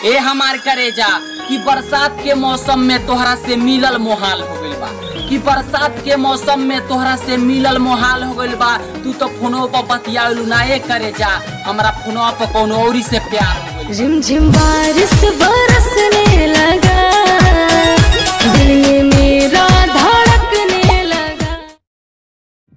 ए हमार करेजा कि बरसात के मौसम में तोहरा से मिलल मोहाल हो गइल बा, कि बरसात के मौसम में तोहरा से मिलल मोहाल हो गइल बा। तू तो फोनो पर बतियालू ना ए करेजा, हमरा फोनो पर कोनो औरी से प्यार हो गइल। रिमझिम बारिश बरसने लगा, दिल में मेरा धड़कने लगा।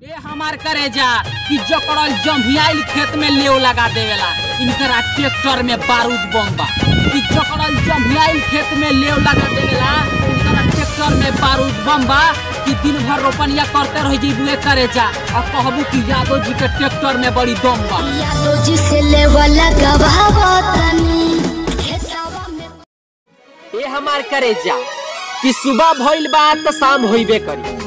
ए हमार करेजा कि जकड़ल जम्हियाइल खेत में लेव लगा देवेला, इनकरा ट्रैक्टर में बारूद बम बा। कि जकड़ल जम्हियाइल खेत में लेव लगा देवेला, इनकरा ट्रैक्टर में बारूद बम बा। कि दिन भर रोपनिया करते रह जइबू करेजा और कहबू कि यादव जी के ट्रैक्टर में बड़ी दम बा। यादव जी से लेवल लगावतनी खेतवा में। ए हमार करेजा कि सुबह भइल बा त शाम होइबे करी,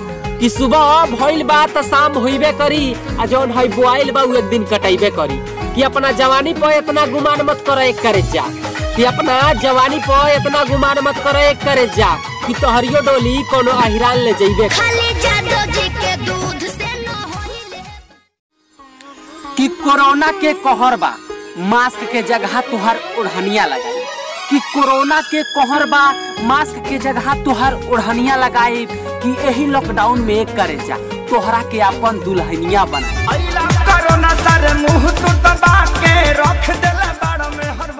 कि सुबह भइल बा त शाम होइबे करी, आ जौन है बोआइल बा उ एक दिन कटाइबे करी। कि अपना जवानी पर इतना गुमान मत करे एक करेजा, कि अपना जवानी पर इतना गुमान मत करे एक करेजा, कि तोहरियो डोली कोनो अहिरान ले जइबे खाली यादव जी के दूध से न होइले। कि कोरोना के कहर बा, मास्क के जगह तुहार ओढ़निया लगाई। कि कोरोना के कहर बा, मास्क के जगह तुहार ओढ़निया लगाई। कि यही लॉकडाउन में एक करेजा तोहरा के अपन दुल्हनिया बनाई। कोरोना सर मुंह तो दबा के रख देला बाड़ में हर